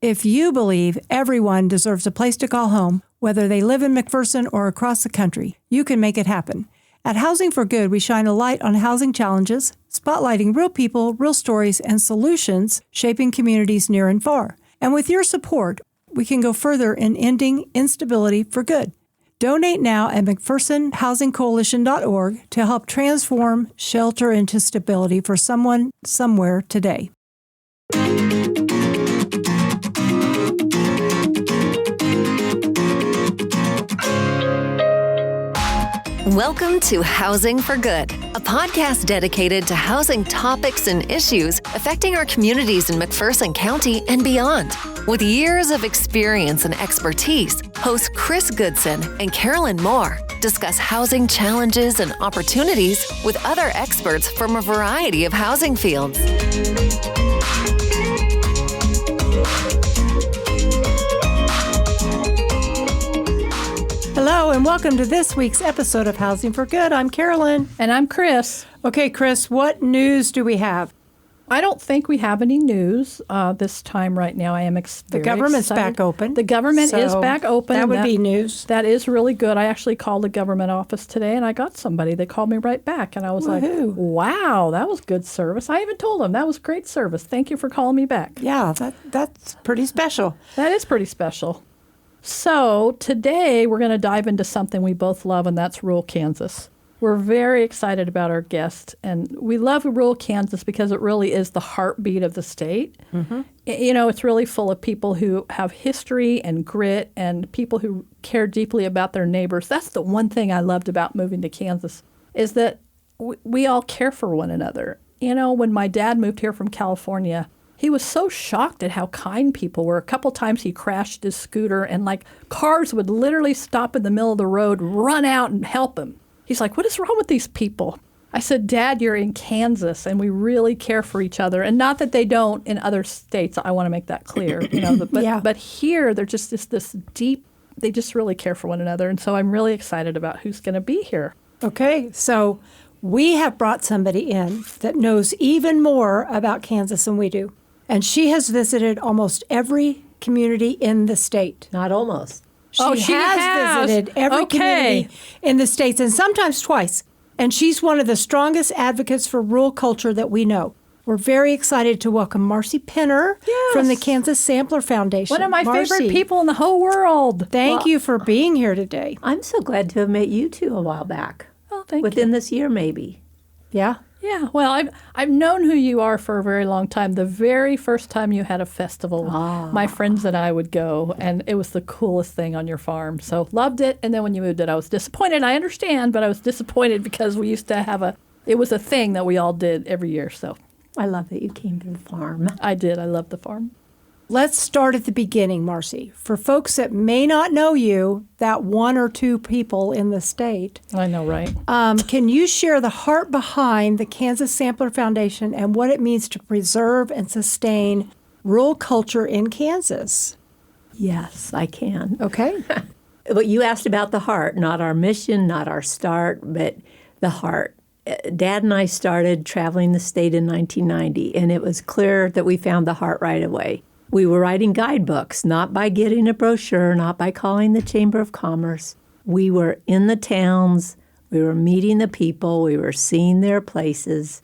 If you believe everyone deserves a place to call home, whether they live in McPherson or across the country, you can make it happen. At Housing for Good, we shine a light on housing challenges, spotlighting real people, real stories, and solutions shaping communities near and far. And with your support, we can go further in ending instability for good. Donate now at McPhersonHousingCoalition.org to help transform shelter into stability for someone, somewhere today. Welcome to Housing for Good, a podcast dedicated to housing topics and issues affecting our communities in McPherson County and beyond. With years of experience and expertise, hosts Chris Goodson and Carolyn Moore discuss housing challenges and opportunities with other experts from a variety of housing fields. Hello, and welcome to this week's episode of Housing for Good. I'm Carolyn. And I'm Chris. Okay, Chris, what news do we have? I don't think we have any news this time right now. I am The government's excited. back open. The government is back open. That would be news. That is really good. I actually called the government office today, and I got somebody. They called me right back, and I was like, wow, that was good service. I even told them that was great service. Thank you for calling me back. Yeah, that's pretty special. That is pretty special. So today we're going to dive into something we both love, and that's rural Kansas. We're very excited about our guest, and we love rural Kansas because it really is the heartbeat of the state. Mm-hmm. You know, it's really full of people who have history and grit and people who care deeply about their neighbors. That's the one thing I loved about moving to Kansas is that we all care for one another. You know, when my dad moved here from California, he was so shocked at how kind people were. A couple times he crashed his scooter and cars would literally stop in the middle of the road, run out and help him. He's like, what is wrong with these people? I said, Dad, you're in Kansas and we really care for each other. And not that they don't in other states. I want to make that clear. You know, but here they're just this deep, they just really care for one another. And so I'm really excited about who's going to be here. Okay, so we have brought somebody in that knows even more about Kansas than we do. And she has visited almost every community in the state. Not almost. She has visited every community in the states, and sometimes twice. And she's one of the strongest advocates for rural culture that we know. We're very excited to welcome Marci Penner from the Kansas Sampler Foundation. One of my favorite people in the whole world. Thank you for being here today. I'm so glad to have met you two a while back. Oh, thank you. Within this year, maybe. Yeah? Yeah, well, I've known who you are for a very long time. The very first time you had a festival, my friends and I would go, and it was the coolest thing on your farm. So loved it, and then when you moved it, I was disappointed. I understand, but I was disappointed because we used to it was a thing that we all did every year. So I love that you came to the farm. I did. I love the farm. Let's start at the beginning, Marci. For folks that may not know you, that one or two people in the state. I know, right? Can you share the heart behind the Kansas Sampler Foundation and what it means to preserve and sustain rural culture in Kansas? Yes, I can. Okay. But you asked about the heart, not our mission, not our start, but the heart. Dad and I started traveling the state in 1990, and it was clear that we found the heart right away. We were writing guidebooks, not by getting a brochure, not by calling the Chamber of Commerce. We were in the towns, we were meeting the people, we were seeing their places,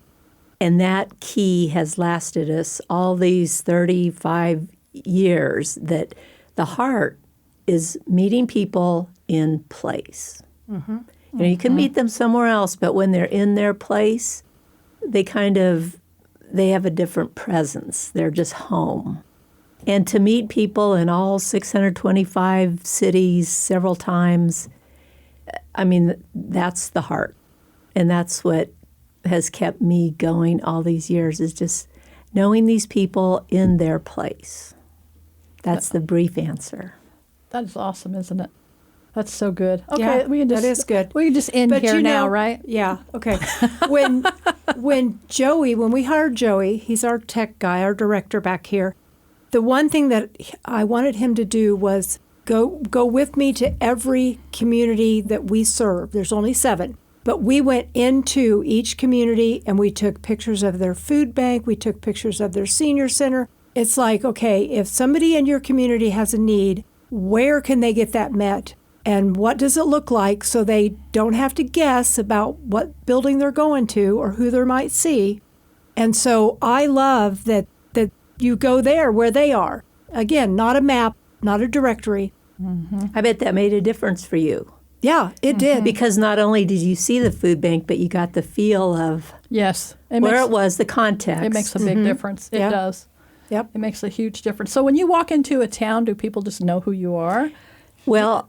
and that key has lasted us all these 35 years, that the heart is meeting people in place. Mm-hmm. You know, you can meet them somewhere else, but when they're in their place, they have a different presence. They're just home. And to meet people in all 625 cities several times, I mean, that's the heart. And that's what has kept me going all these years, is just knowing these people in their place. That's the brief answer. That is awesome, isn't it? That's so good. Okay, yeah, that is good. We can just end here now, right? Yeah, okay. When we hired Joey, he's our tech guy, our director back here, the one thing that I wanted him to do was go with me to every community that we serve. There's only 7. But we went into each community and we took pictures of their food bank. We took pictures of their senior center. It's like, okay, if somebody in your community has a need, where can they get that met? And what does it look like so they don't have to guess about what building they're going to or who they might see? And so I love that you go there where they are. Again, not a map, not a directory. I bet that made a difference for you. Yeah, it did. Because not only did you see the food bank, but you got the feel of Yes. where it was, the context. It makes a big difference. It does. Yep. It makes a huge difference. So when you walk into a town, do people just know who you are? Well,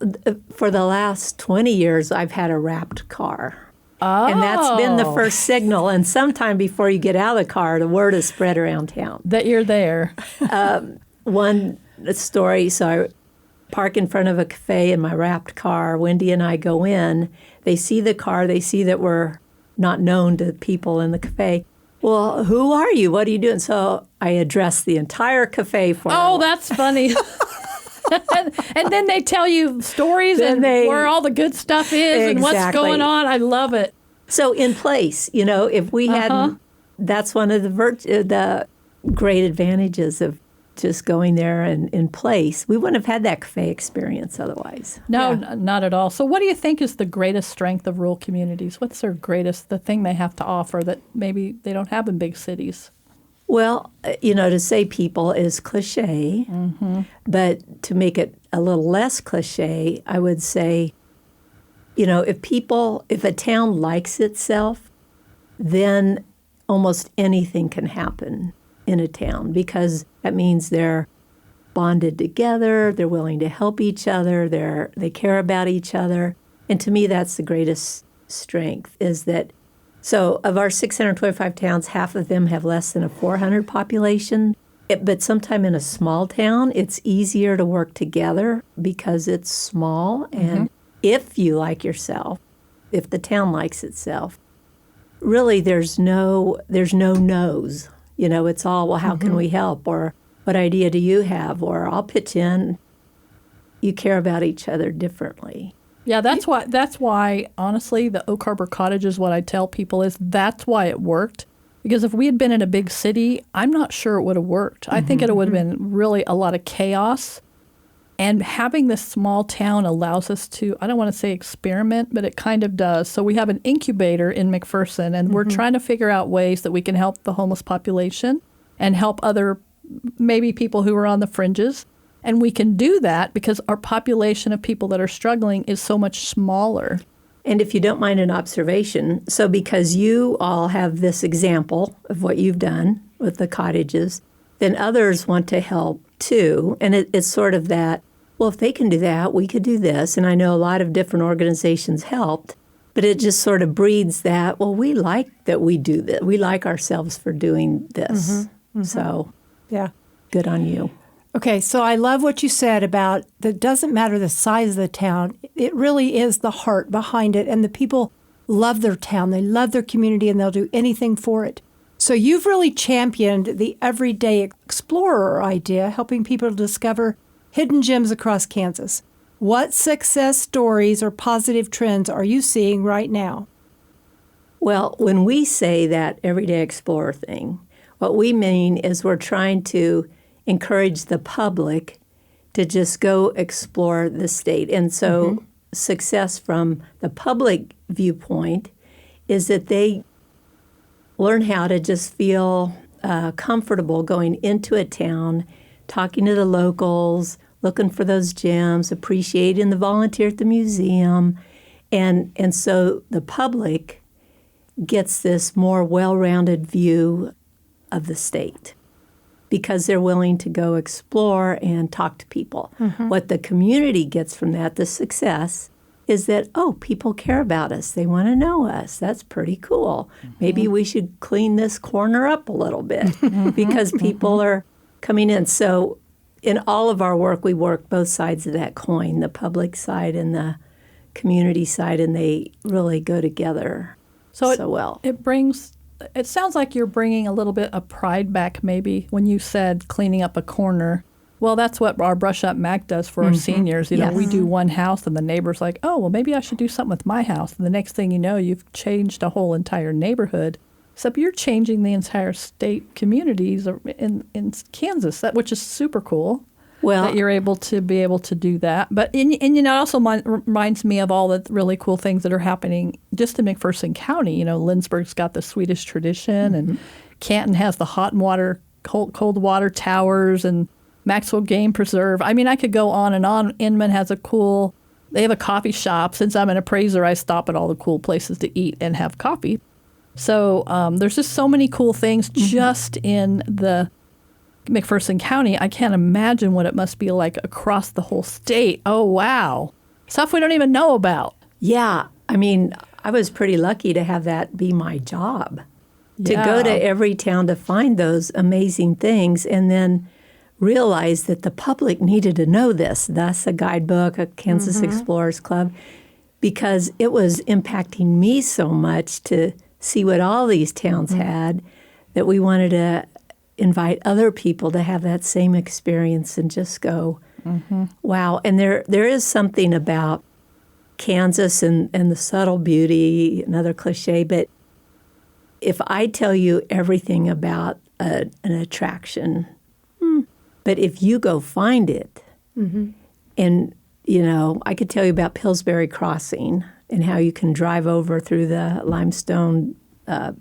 for the last 20 years, I've had a wrapped car. Oh. And that's been the first signal. And sometime before you get out of the car, the word is spread around town. That you're there. One story, so I park in front of a cafe in my wrapped car. Wendy and I go in. They see the car. They see that we're not known to people in the cafe. Well, who are you? What are you doing? So I address the entire cafe for Oh, them. that's funny. And then they tell you stories Then and they- where all the good stuff is and what's Exactly. going on. I love it. So in place, if we hadn't, that's one of the great advantages of just going there and in place. We wouldn't have had that cafe experience otherwise. No, Yeah. not at all. So what do you think is the greatest strength of rural communities? What's their greatest, the thing they have to offer that maybe they don't have in big cities? Well, to say people is cliche, but to make it a little less cliche, I would say, if a town likes itself, then almost anything can happen in a town because that means they're bonded together, they're willing to help each other, they care about each other. And to me, that's the greatest strength is that. So of our 625 towns, half of them have less than a 400 population. But sometime in a small town, it's easier to work together because it's small. And if you like yourself, if the town likes itself, really there's no no's. It's all, well, how can we help? Or what idea do you have? Or I'll pitch in. You care about each other differently. Yeah, that's why, honestly, the Oak Harbor Cottages, what I tell people is that's why it worked. Because if we had been in a big city, I'm not sure it would have worked. I think it would have been really a lot of chaos. And having this small town allows us to, I don't want to say experiment, but it kind of does. So we have an incubator in McPherson, and we're trying to figure out ways that we can help the homeless population and help other, maybe people who are on the fringes. And we can do that because our population of people that are struggling is so much smaller. And if you don't mind an observation, so because you all have this example of what you've done with the cottages, then others want to help too. And it's sort of that, well, if they can do that, we could do this. And I know a lot of different organizations helped, but it just sort of breeds that, well, we like that we do this. We like ourselves for doing this. So Yeah. good on you. Okay, so I love what you said about that doesn't matter the size of the town. It really is the heart behind it, and the people love their town. They love their community, and they'll do anything for it. So you've really championed the everyday explorer idea, helping people discover hidden gems across Kansas. What success stories or positive trends are you seeing right now? Well, when we say that everyday explorer thing, what we mean is we're trying to encourage the public to just go explore the state. And so success from the public viewpoint is that they learn how to just feel comfortable going into a town, talking to the locals, looking for those gems, appreciating the volunteer at the museum. And so the public gets this more well-rounded view of the state because they're willing to go explore and talk to people. What the community gets from that, the success, is that, oh, people care about us. They want to know us. That's pretty cool. Maybe we should clean this corner up a little bit because people are coming in. So in all of our work, we work both sides of that coin, the public side and the community side, and they really go together so well. It sounds like you're bringing a little bit of pride back maybe when you said cleaning up a corner. Well, that's what our Brush Up Mac does for our seniors. You know, we do one house and the neighbor's like, oh, well, maybe I should do something with my house. And the next thing you know, you've changed a whole entire neighborhood. except you're changing the entire state communities in Kansas, which is super cool. Well, that you're able to do that. But and it also reminds me of all the really cool things that are happening just in McPherson County. Lindsborg's got the Swedish tradition, and Canton has the hot and water, cold water towers, and Maxwell Game Preserve. I mean, I could go on and on. Inman has they have a coffee shop. Since I'm an appraiser, I stop at all the cool places to eat and have coffee. So there's just so many cool things just in the McPherson County. I can't imagine what it must be like across the whole state. Oh, wow. Stuff we don't even know about. Yeah. I mean, I was pretty lucky to have that be my job, to go to every town to find those amazing things and then realize that the public needed to know this. Thus, a guidebook, a Kansas Explorers Club, because it was impacting me so much to see what all these towns had that we wanted to invite other people to have that same experience and just go, wow. And there is something about Kansas and the subtle beauty, another cliche, but if I tell you everything about an attraction, but if you go find it, and, I could tell you about Pillsbury Crossing and how you can drive over through the limestone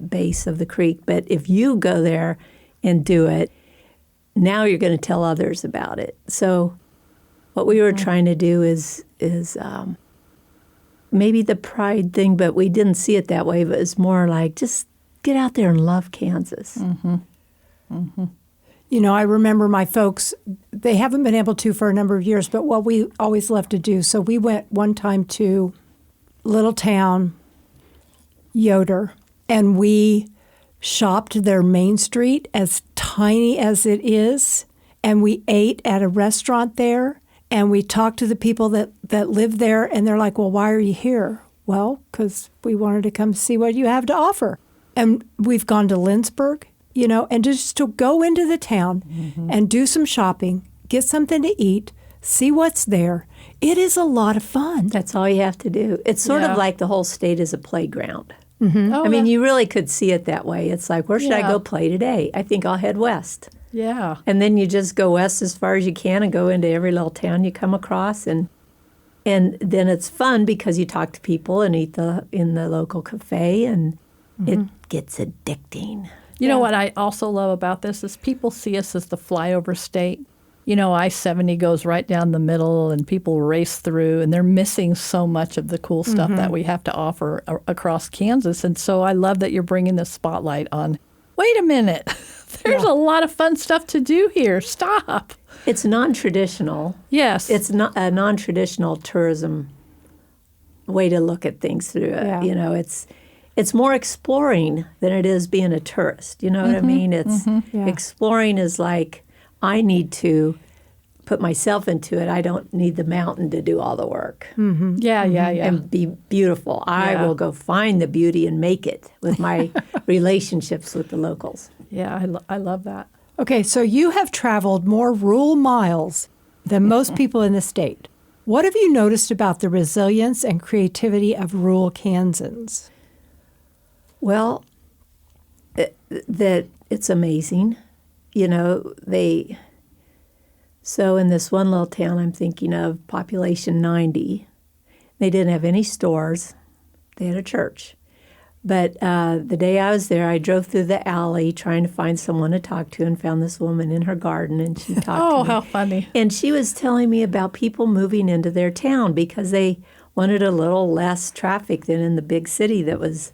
base of the creek, but if you go there and do it, now you're going to tell others about it. So what we were trying to do is maybe the pride thing, but we didn't see it that way, but it's more like just get out there and love Kansas. I remember my folks, they haven't been able to for a number of years, but what we always love to do. So we went one time to little town, Yoder, and we shopped their main street, as tiny as it is, and we ate at a restaurant there, and we talked to the people that live there, and they're like, well, why are you here? Well, because we wanted to come see what you have to offer. And we've gone to Lindsborg, and just to go into the town and do some shopping, get something to eat, see what's there. It is a lot of fun. That's all you have to do. It's sort of like the whole state is a playground. Oh, I mean, you really could see it that way. It's like, where should I go play today? I think I'll head west. Yeah. And then you just go west as far as you can and go into every little town you come across. And then it's fun because you talk to people and eat in the local cafe, and it gets addicting. You know what I also love about this is people see us as the flyover state. I-70 goes right down the middle and people race through, and they're missing so much of the cool stuff that we have to offer across Kansas. And so I love that you're bringing the spotlight on, wait a minute, there's a lot of fun stuff to do here. Stop. It's non-traditional. Yes. It's not a non-traditional tourism way to look at things through it. Yeah. It's more exploring than it is being a tourist. You know what I mean? It's exploring is like, I need to put myself into it. I don't need the mountain to do all the work. Yeah. And be beautiful. I will go find the beauty and make it with my relationships with the locals. Yeah, I love that. Okay, so you have traveled more rural miles than most people in the state. What have you noticed about the resilience and creativity of rural Kansans? Well, that it's amazing. So in this one little town I'm thinking of, population 90, they didn't have any stores. They had a church. But the day I was there, I drove through the alley trying to find someone to talk to and found this woman in her garden, and she talked to me. Oh, how funny. And she was telling me about people moving into their town because they wanted a little less traffic than in the big city that was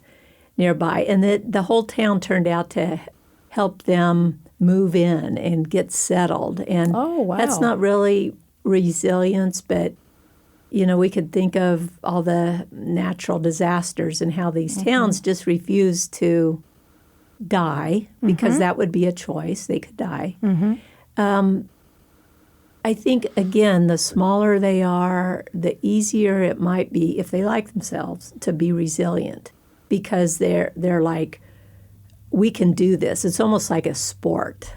nearby. And the whole town turned out to help them move in and get settled. And that's not really resilience, but, we could think of all the natural disasters and how these towns just refuse to die because that would be a choice. They could die. I think, again, the smaller they are, the easier it might be, if they like themselves, to be resilient because they're like, we can do this. It's almost like a sport.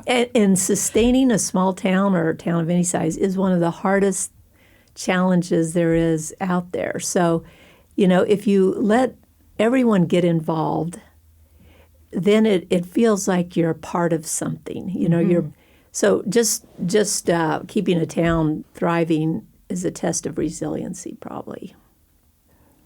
And sustaining a small town or a town of any size is one of the hardest challenges there is out there. So, if you let everyone get involved then it feels like you're a part of something. You know, so just keeping a town thriving is a test of resiliency, probably.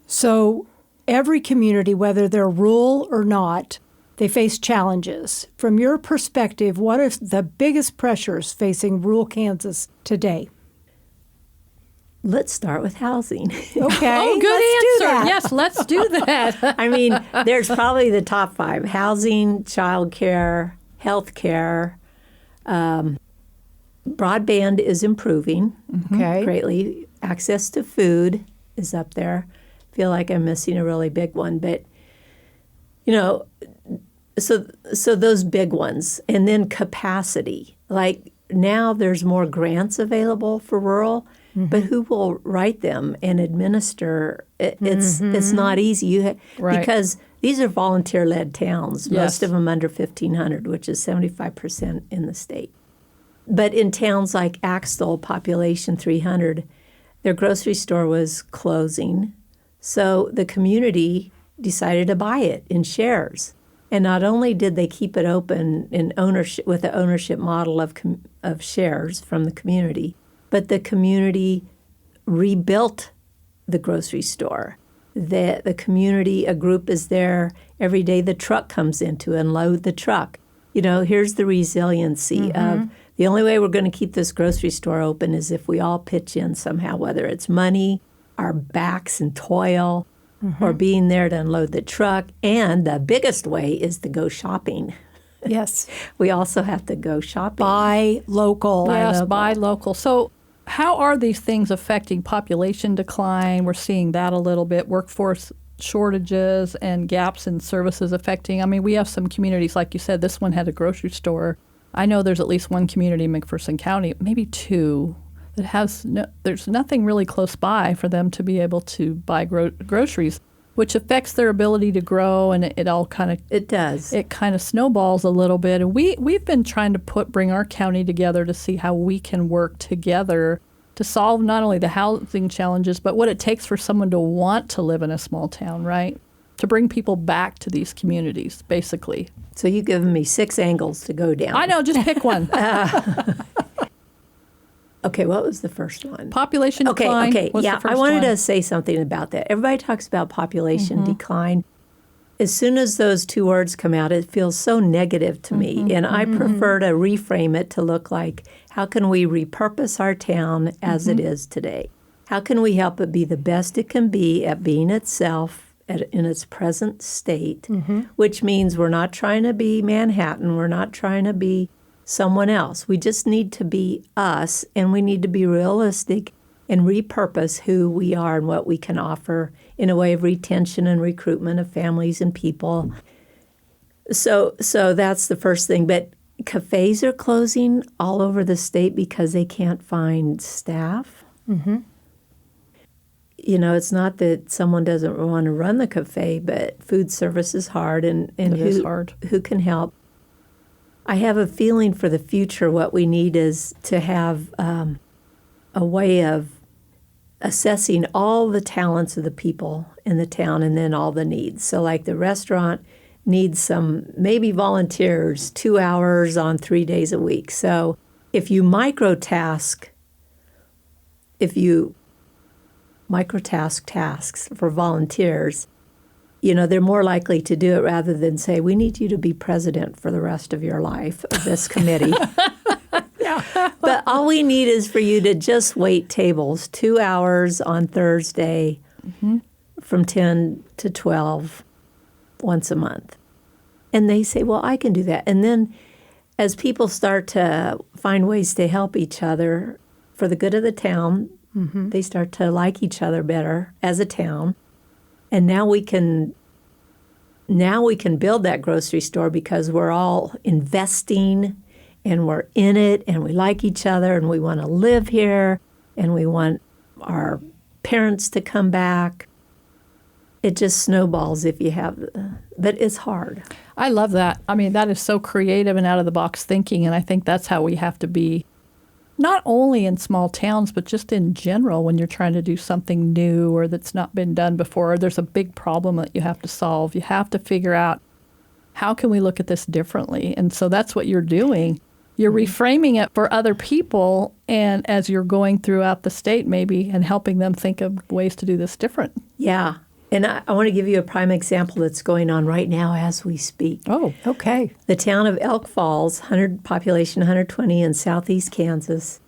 So every community, whether they're rural or not, they face challenges. From your perspective, what are the biggest pressures facing rural Kansas today? Let's start with housing. Okay, Oh, good let's do answer. that. Yes, let's do that. I mean, there's probably the top 5: housing, childcare, healthcare. Broadband is improving greatly. Access to food is up there. I feel like I'm missing a really big one, but so those big ones, and then capacity. Like now, there's more grants available for rural. But who will write them and administer? It's not easy because these are volunteer-led towns, most of them under 1,500, which is 75% in the state. But in towns like Axtell, population 300, their grocery store was closing. So the community decided to buy it in shares. And not only did they keep it open in ownership with the ownership model of shares from the community, but the community rebuilt the grocery store. The community, a group is there every day. The truck comes in to unload the truck. You know, here's the resiliency of the only way we're going to keep this grocery store open is if we all pitch in somehow, whether it's money, our backs and toil, or being there to unload the truck. And the biggest way is to go shopping. Yes. We also have to go shopping. Buy local. Yes, buy local. So how are these things affecting population decline? We're seeing that a little bit. Workforce shortages and gaps in services affecting. I mean, we have some communities, like you said, this one had a grocery store. I know there's at least one community in McPherson County, maybe 2, that has there's nothing really close by for them to be able to buy groceries, which affects their ability to grow, and it all kind of It kind of snowballs a little bit, and we've been trying to bring our county together to see how we can work together to solve not only the housing challenges, but what it takes for someone to want to live in a small town, right? To bring people back to these communities, basically. So you've given me 6 angles to go down. I know, just pick one. Okay, what was the first one? Population decline. Okay, was yeah, the first I wanted one. to say something about that. Everybody talks about population decline. As soon as those 2 words come out, it feels so negative to me. And I prefer to reframe it to look like, how can we repurpose our town as it is today? How can we help it be the best it can be at being itself in its present state, which means we're not trying to be Manhattan. We're not trying to be someone else. We just need to be us, and we need to be realistic and repurpose who we are and what we can offer in a way of retention and recruitment of families and people. So that's the first thing. But cafes are closing all over the state because they can't find staff. You know, it's not that someone doesn't want to run the cafe, but food service is hard, and is hard. Who can help? I have a feeling for the future. What we need is to have a way of assessing all the talents of the people in the town and then all the needs. So like the restaurant needs some maybe volunteers 2 hours on 3 days a week. So if you microtask tasks for volunteers, you know, they're more likely to do it rather than say, we need you to be president for the rest of your life of this committee. But all we need is for you to just wait tables 2 hours on Thursday from 10 to 12 once a month. And they say, well, I can do that. And then as people start to find ways to help each other for the good of the town, they start to like each other better as a town. And now we can build that grocery store because we're all investing and we're in it and we like each other and we want to live here and we want our parents to come back. It just snowballs if you have, but it's hard. I love that. I mean, that is so creative and out of the box thinking, and I think that's how we have to be, not only in small towns, but just in general when you're trying to do something new or that's not been done before, or there's a big problem that you have to solve. You have to figure out how can we look at this differently? And so that's what you're doing. You're reframing it for other people, and as you're going throughout the state maybe and helping them think of ways to do this different. Yeah. And I want to give you a prime example that's going on right now as we speak. Oh, Okay. The town of Elk Falls, population 120 in southeast Kansas,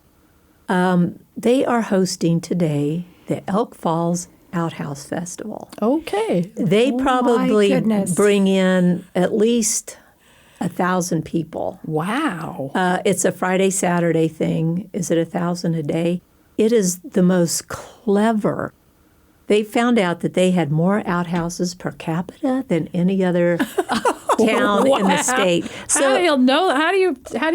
they are hosting today the Elk Falls Outhouse Festival. okay. They my probably goodness. bring in at least 1,000 people. Wow. It's a Friday, Saturday thing. Is it 1,000 a day? It is the most clever. They found out that they had more outhouses per capita than any other town in the state. How do you know? How do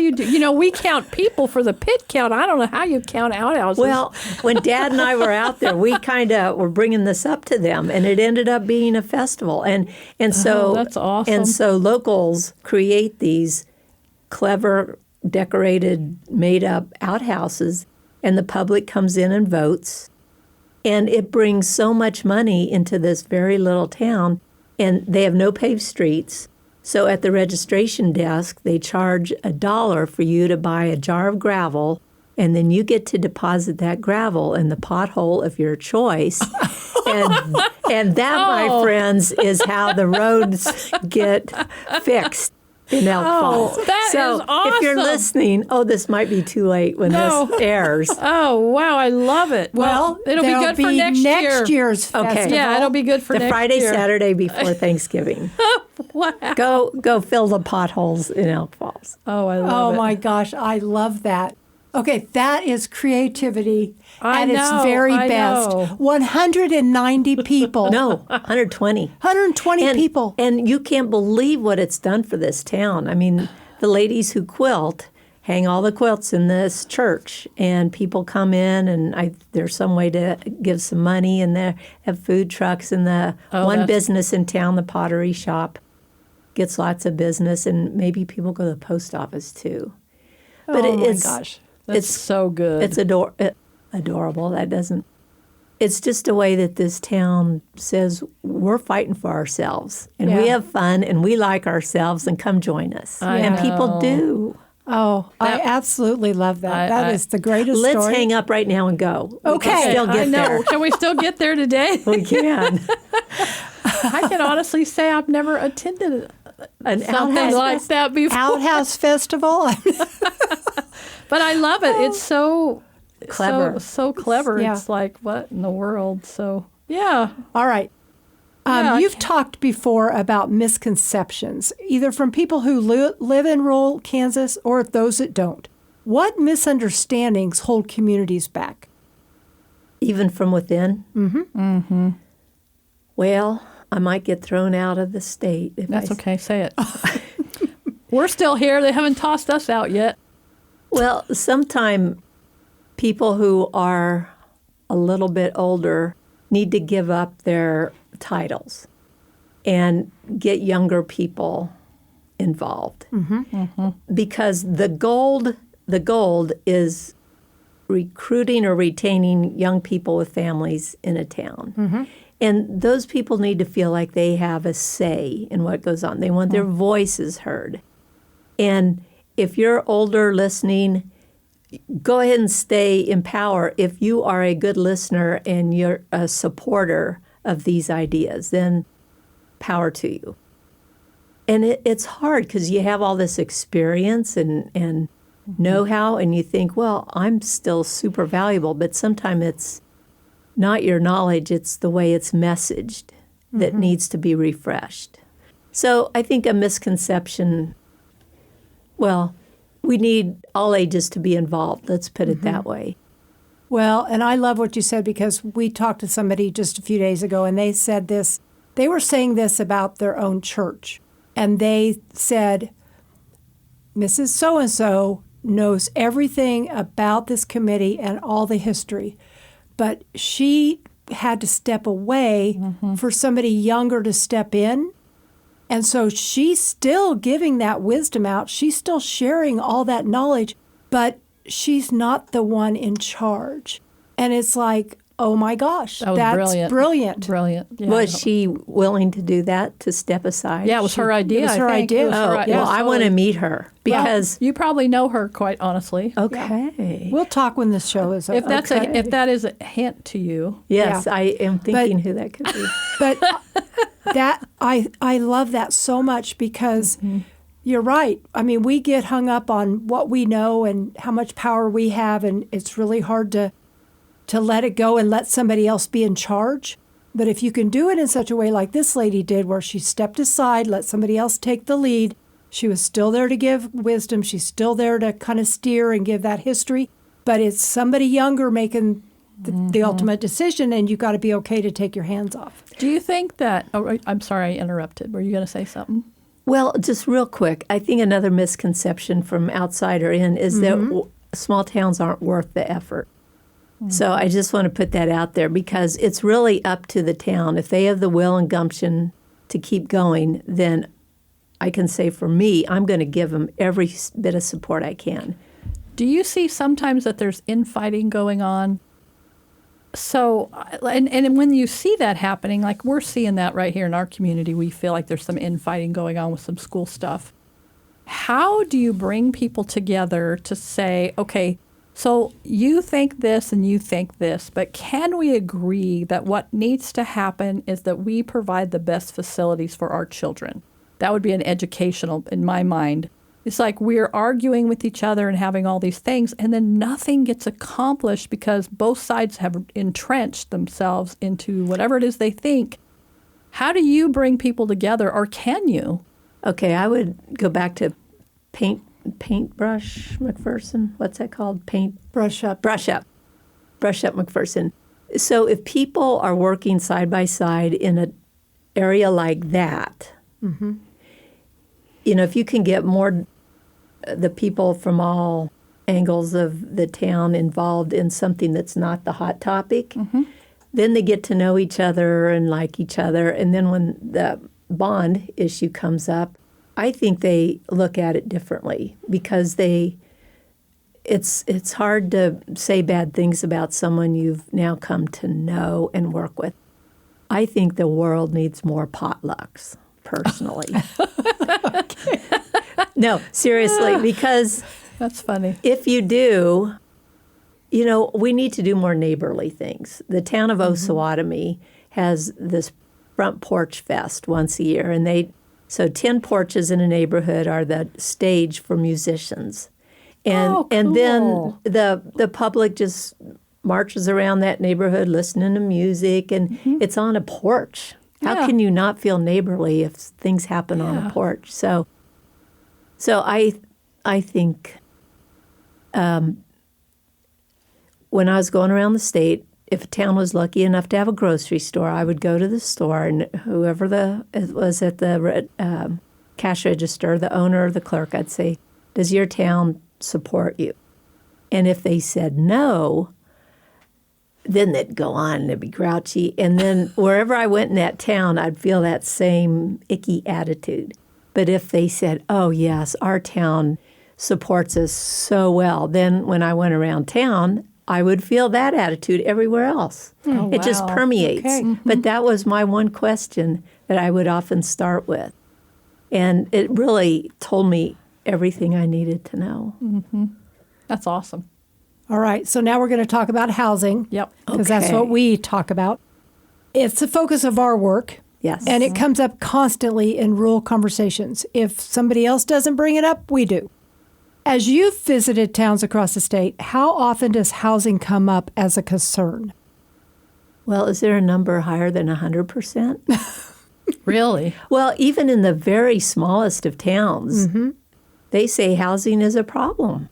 you do? You know, we count people for the pit count. I don't know how you count outhouses. Well, when Dad and I were out there, we kind of were bringing this up to them, and it ended up being a festival. And so that's awesome. And so locals create these clever, decorated, made-up outhouses, and the public comes in and votes. And it brings so much money into this very little town, and they have no paved streets. So at the registration desk, they charge $1 for you to buy a jar of gravel, and then you get to deposit that gravel in the pothole of your choice. and that, my friends, is how the roads get fixed in Elk Falls. that so is awesome. if you're listening, this might be too late when this airs. Oh, wow, I love it. Well, it'll be there'll good for next year. year's Okay. festival. Yeah, it'll be good for The next Friday, year. Saturday before Thanksgiving. Wow. Go fill the potholes in Elk Falls. Oh, I love Oh it. my gosh, I love that. Okay, that is creativity I at its know, very I best. know. 190 people. No, 120. 120 people. And you can't believe what it's done for this town. I mean, the ladies who quilt hang all the quilts in this church, and people come in, and there's some way to give some money, and they have food trucks, and the one business in town, the pottery shop, gets lots of business, and maybe people go to the post office too. But Oh my it's gosh. That's so good. It's adorable. That doesn't. It's just a way that this town says we're fighting for ourselves, and we Yeah. have fun, and we like ourselves, and come join us. And people do. Oh, I absolutely love that. That is the greatest Let's story. hang up right now and go. We Okay. can still I get know. there. Can we still get there today? We can. I can honestly say I've never attended An something outhouse like that before. Outhouse Festival. But I love it. It's so Clever. So clever. Yeah. It's like, what in the world? So, yeah. All right. Yeah, You've talked before about misconceptions, either from people who live in rural Kansas or those that don't. What misunderstandings hold communities back? Even from within? Mm-hmm. Mm-hmm. Well, I might get thrown out of the state. If That's okay. Say it. We're still here. They haven't tossed us out yet. Well, sometimes people who are a little bit older need to give up their titles and get younger people involved. Because the gold is recruiting or retaining young people with families in a town. And those people need to feel like they have a say in what goes on. They want their voices heard. And if you're older listening, go ahead and stay in power. If you are a good listener and you're a supporter of these ideas, then power to you. And it's hard because you have all this experience and know-how, and you think, well, I'm still super valuable, but sometimes it's not your knowledge, it's the way it's messaged that needs to be refreshed. So I think a misconception, well, we need all ages to be involved. Let's put it that way. Well, and I love what you said because we talked to somebody just a few days ago and they said this. They were saying this about their own church. And they said, Mrs. So-and-so knows everything about this committee and all the history, but she had to step away for somebody younger to step in. And so she's still giving that wisdom out. She's still sharing all that knowledge, but she's not the one in charge. And it's like, oh my gosh, That was that's brilliant. brilliant. Brilliant. Yeah. Was she willing to do that, to step aside? Yeah, it was her idea. it was I her think. idea. It was her Oh, idea. well, I want to meet her because, You probably know her, quite honestly. okay. We'll talk when this show is over. If that is a hint to you. Yes, Yeah. I am thinking who that could be. But that I love that so much because you're right. I mean, we get hung up on what we know and how much power we have, and it's really hard to let it go and let somebody else be in charge. But if you can do it in such a way like this lady did, where she stepped aside, let somebody else take the lead, she was still there to give wisdom. She's still there to kind of steer and give that history. But it's somebody younger making the ultimate decision, and you got to be okay to take your hands off. Do you think that, I'm sorry I interrupted. Were you going to say something? Well, just real quick, I think another misconception from outsider in is that small towns aren't worth the effort. So I just want to put that out there because it's really up to the town. If they have the will and gumption to keep going, then I can say for me, I'm going to give them every bit of support I can. Do you see sometimes that there's infighting going on? So, and when you see that happening, like we're seeing that right here in our community, we feel like there's some infighting going on with some school stuff. How do you bring people together to say, okay, so you think this and you think this, but can we agree that what needs to happen is that we provide the best facilities for our children? That would be an educational, in my mind. It's like we're arguing with each other and having all these things, and then nothing gets accomplished because both sides have entrenched themselves into whatever it is they think. How do you bring people together, or can you? Okay, I would go back to paintbrush McPherson. What's that called? Brush up. Brush up McPherson. So if people are working side by side in an area like that, you know, if you can get more the people from all angles of the town involved in something that's not the hot topic, then they get to know each other and like each other. And then when the bond issue comes up, I think they look at it differently because it's hard to say bad things about someone you've now come to know and work with. I think the world needs more potlucks, personally. No, seriously, because That's funny. if you do, you know, we need to do more neighborly things. The town of Osawatomie has this front porch fest once a year, and so 10 porches in a neighborhood are the stage for musicians. And and then the public just marches around that neighborhood listening to music, and it's on a porch. How can you not feel neighborly if things happen on a porch? So I think when I was going around the state, if a town was lucky enough to have a grocery store, I would go to the store, and whoever was at the cash register, the owner or the clerk, I'd say, does your town support you? And if they said no, then they'd go on and they'd be grouchy. And then wherever I went in that town, I'd feel that same icky attitude. But if they said, oh, yes, our town supports us so well, then when I went around town, I would feel that attitude everywhere else. It just permeates. Okay. But that was my one question that I would often start with. And it really told me everything I needed to know. That's awesome. All right, so now we're going to talk about housing. Yep. Because that's Okay. what we talk about. It's the focus of our work. Yes. And it comes up constantly in rural conversations. If somebody else doesn't bring it up, we do. As you've visited towns across the state, how often does housing come up as a concern? Well, is there a number higher than 100%? Really? Well, even in the very smallest of towns, they say housing is a problem.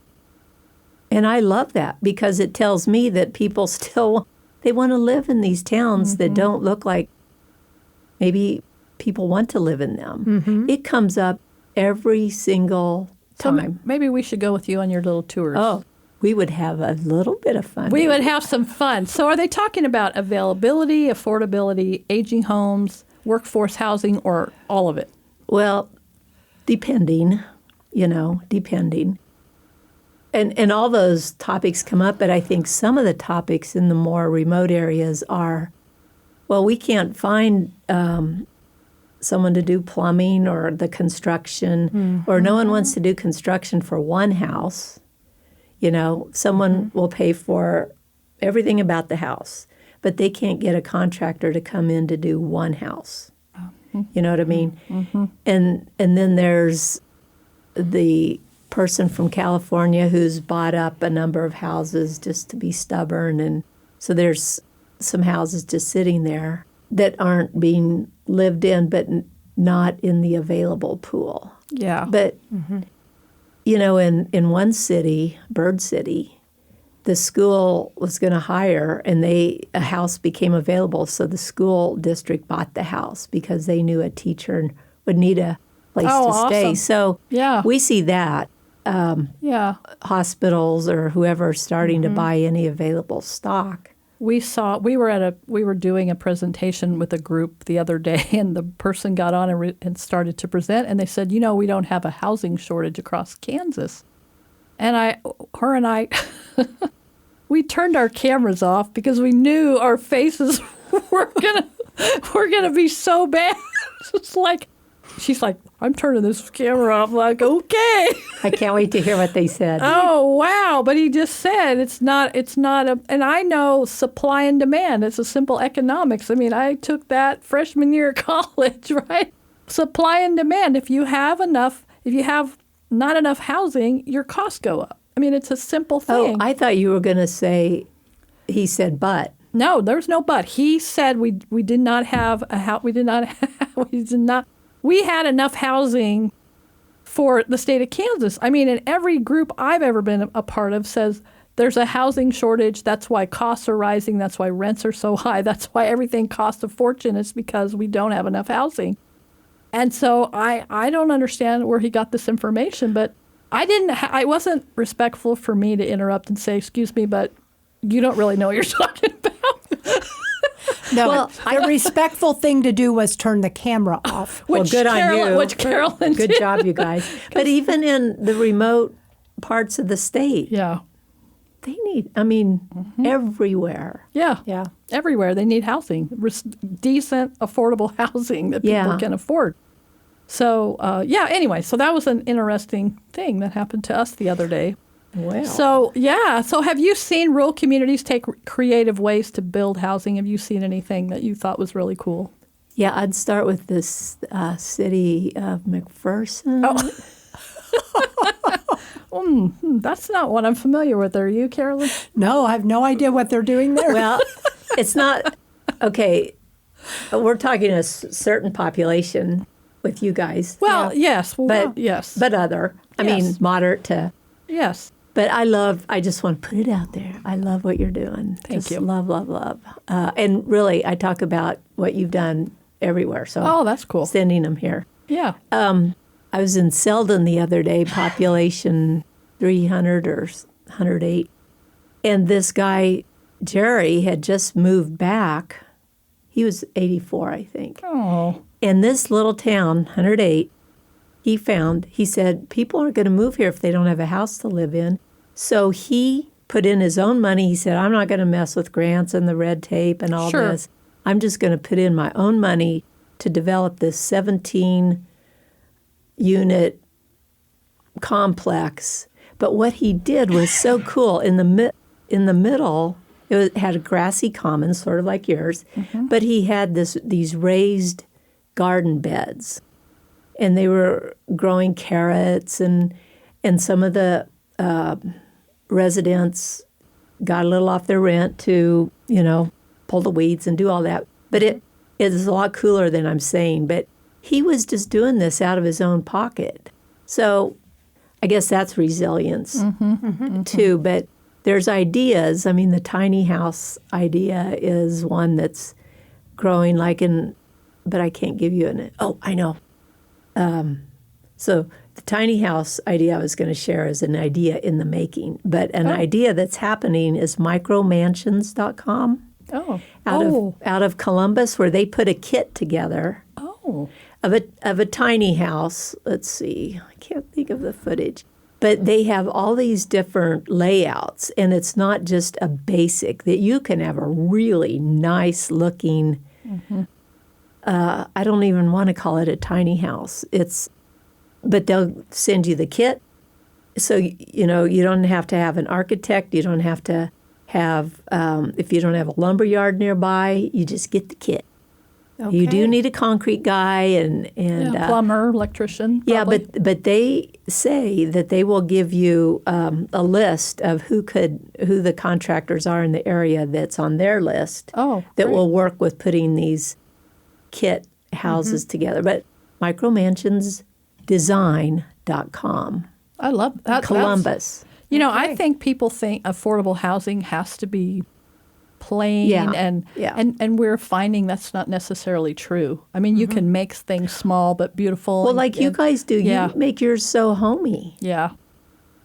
And I love that because it tells me that people still, they want to live in these towns that don't look like maybe people want to live in them. It comes up every single So time. maybe we should go with you on your little tours. Oh, we would have a little bit of fun. We would have some fun. So are they talking about availability, affordability, aging homes, workforce housing, or all of it? Well, depending. And all those topics come up, but I think some of the topics in the more remote areas are, well, we can't find someone to do plumbing or the construction, or no one wants to do construction for one house. You know, someone will pay for everything about the house, but they can't get a contractor to come in to do one house. You know what I mean? And then there's the person from California who's bought up a number of houses just to be stubborn, and so there's some houses just sitting there that aren't being lived in, but not in the available pool. Yeah. But you know, in one city, Bird City, the school was going to hire, and a house became available, so the school district bought the house because they knew a teacher would need a place to stay. Awesome. So we see that. Hospitals or whoever starting to buy any available stock. We were doing a presentation with a group the other day, and the person got on and started to present, and they said, you know, we don't have a housing shortage across Kansas. And her and I, we turned our cameras off because we knew our faces were gonna be so bad. It's like, she's like, I'm turning this camera off. I'm like, okay. I can't wait to hear what they said. Oh, wow. But he just said it's not and I know supply and demand. It's a simple economics. I mean, I took that freshman year of college, right? Supply and demand. If you have not enough housing, your costs go up. I mean, it's a simple thing. Oh, I thought you were going to say, he said, but. No, there's no but. He said we did not have a house. We had enough housing for the state of Kansas. I mean, and every group I've ever been a part of says there's a housing shortage. That's why costs are rising. That's why rents are so high. That's why everything costs a fortune. It's because we don't have enough housing. And so I don't understand where he got this information, but I wasn't respectful for me to interrupt and say, excuse me, but you don't really know what you're talking about. No, well, the respectful thing to do was turn the camera off. Well, good on you. Which Carolyn Good did. job, you guys. But even in the remote parts of the state, they need, everywhere. Yeah. Everywhere. They need housing, decent, affordable housing that people can afford. So, anyway, so that was an interesting thing that happened to us the other day. Wow. So have you seen rural communities take creative ways to build housing? Have you seen anything that you thought was really cool? Yeah, I'd start with this city of McPherson. Oh. That's not what I'm familiar with. Are you, Carolyn? No, I have no idea what they're doing there. Well, it's not, okay, we're talking a certain population with you guys. Well, yes. But other, I mean, moderate to. Yes. But I just want to put it out there. I love what you're doing. Thank you. Love, love, love. And really, I talk about what you've done everywhere. So that's cool. Sending them here. Yeah. I was in Selden the other day, population 300 or 108. And this guy, Jerry, had just moved back. He was 84, I think. Oh. In this little town, 108, he said, people aren't going to move here if they don't have a house to live in. So he put in his own money. He said, I'm not going to mess with grants and the red tape and all this. I'm just going to put in my own money to develop this 17-unit complex. But what he did was so cool. In the middle, it had a grassy common, sort of like yours, but he had these raised garden beds. And they were growing carrots, and some of the residents got a little off their rent to, pull the weeds and do all that. But it is a lot cooler than I'm saying. But he was just doing this out of his own pocket. So I guess that's resilience, too. But there's ideas. I mean, the tiny house idea is one that's growing but I can't give you I know. So the tiny house idea I was going to share is an idea in the making, but an idea that's happening is micromansions.com. Out of Columbus, where they put a kit together. Of a tiny house. Let's see, I can't think of the footage, But they have all these different layouts, and it's not just a basic, that you can have a really nice looking, I don't even want to call it a tiny house. But they'll send you the kit. So, you don't have to have an architect. You don't have to have, if you don't have a lumberyard nearby, you just get the kit. Okay. You do need a concrete guy and plumber, electrician. Yeah, probably. but they say that they will give you a list of who the contractors are in the area that's on their list that great. will work with putting these kit houses together. But micromansionsdesign.com. I love that. Columbus. I think people think affordable housing has to be plain, and we're finding that's not necessarily true. I mean, you can make things small but beautiful. Well, like you guys do, you make yours so homey. Yeah.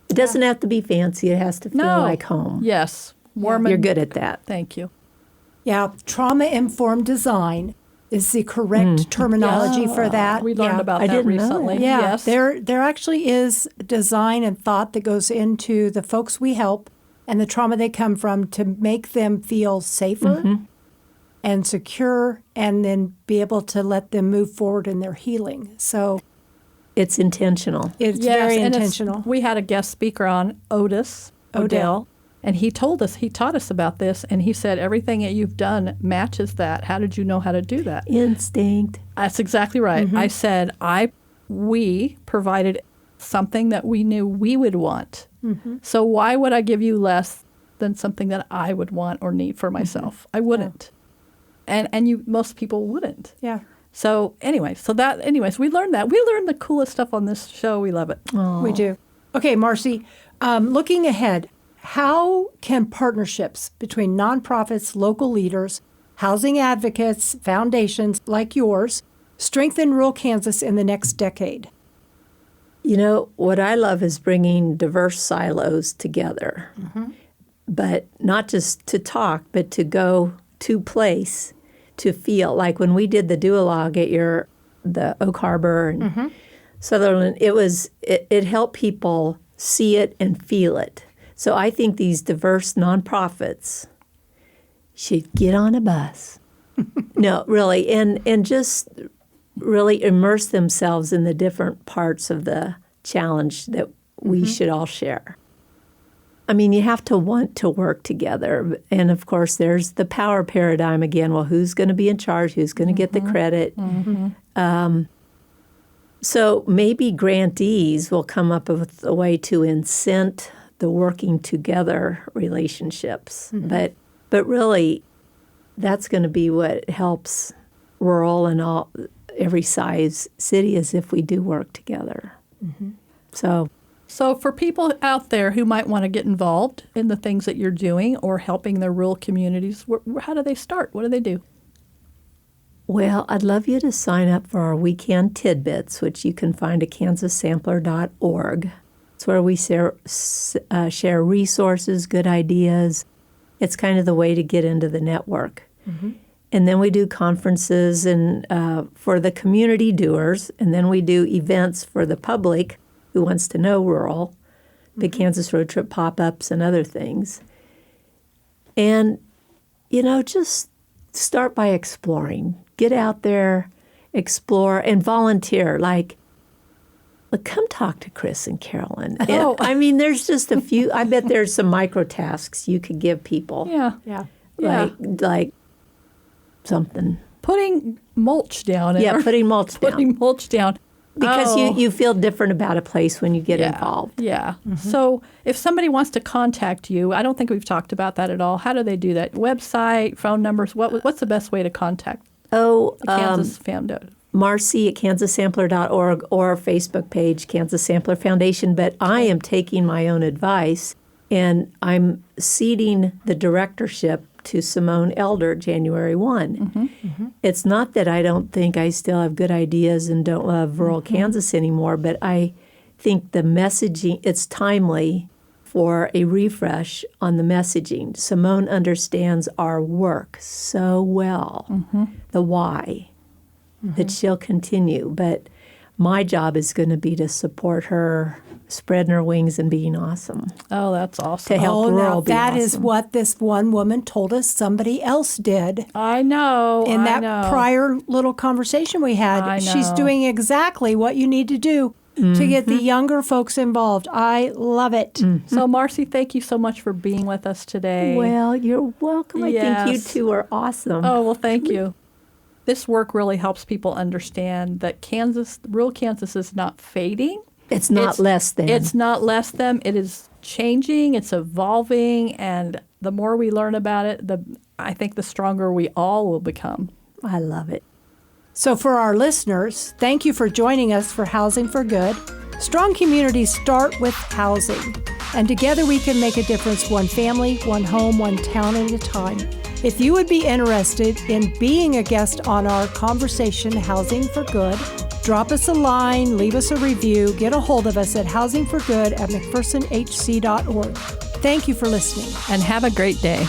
It doesn't have to be fancy. It has to feel like home. Yes. Warm. You're good at that. Thank you. Yeah, trauma-informed design is the correct terminology for that. We learned about that didn't know recently. that. Yeah, Yes. there actually is design and thought that goes into the folks we help and the trauma they come from to make them feel safer and secure, and then be able to let them move forward in their healing. So it's intentional. It's very intentional. We had a guest speaker on, Odell, and he taught us about this, and he said everything that you've done matches that. How did you know how to do that? Instinct. That's exactly right. I said we provided something that we knew we would want. So why would I give you less than something that I would want or need for myself? I wouldn't. And most people wouldn't. Yeah. So we learned that. We learned the coolest stuff on this show. We love it. We do. Okay, Marci, looking ahead, how can partnerships between nonprofits, local leaders, housing advocates, foundations like yours strengthen rural Kansas in the next decade? What I love is bringing diverse silos together, but not just to talk, but to go to place, to feel. Like when we did the duologue at the Oak Harbor and Sutherland, it helped people see it and feel it. So I think these diverse nonprofits should get on a bus. No, really, and just really immerse themselves in the different parts of the challenge that we should all share. I mean, you have to want to work together. And of course, there's the power paradigm again. Well, who's going to be in charge? Who's going to get the credit? So maybe grantees will come up with a way to incent the working together relationships. But really, that's going to be what helps rural and every size city, is if we do work together. So for people out there who might want to get involved in the things that you're doing or helping their rural communities, how do they start? What do they do? Well, I'd love you to sign up for our weekend tidbits, which you can find at kansassampler.org. It's where we share resources, good ideas. It's kind of the way to get into the network. And then we do conferences and for the community doers, and then we do events for the public who wants to know rural, the Kansas Road Trip pop-ups and other things. And, just start by exploring. Get out there, explore, and volunteer. Like, come talk to Chris and Carolyn. I mean, there's just a few. I bet there's some micro tasks you could give people. Yeah. Like something. Putting mulch down. Putting mulch down. Putting mulch down. Because you feel different about a place when you get involved. Yeah. So if somebody wants to contact you, I don't think we've talked about that at all. How do they do that? Website, phone numbers? What's the best way to contact the Kansas Foundation? Marci at kansassampler.org or our Facebook page, Kansas Sampler Foundation. But I am taking my own advice, and I'm ceding the directorship to Simone Elder January 1. It's not that I don't think I still have good ideas and don't love rural Kansas anymore, but I think the messaging, it's timely for a refresh on the messaging. Simone understands our work so well, the why, that she'll continue. But my job is going to be to support her spreading her wings and being awesome. Oh, that's awesome. To help rural be that awesome. is what this one woman told us somebody else did. I know. In I that know. prior little conversation we had, I she's know. doing exactly what you need to do to get the younger folks involved. I love it. So, Marci, thank you so much for being with us today. Well, you're welcome. I think you Yes. two are awesome. Oh, well, thank you. This work really helps people understand that rural Kansas is not fading. It's not less than. It's not less than. It is changing. It's evolving. And the more we learn about it, I think the stronger we all will become. I love it. So for our listeners, thank you for joining us for Housing for Good. Strong communities start with housing, and together we can make a difference one family, one home, one town at a time. If you would be interested in being a guest on our conversation, Housing for Good, drop us a line, leave us a review, get a hold of us at housingforgood@mcphersonhc.org. Thank you for listening. And have a great day.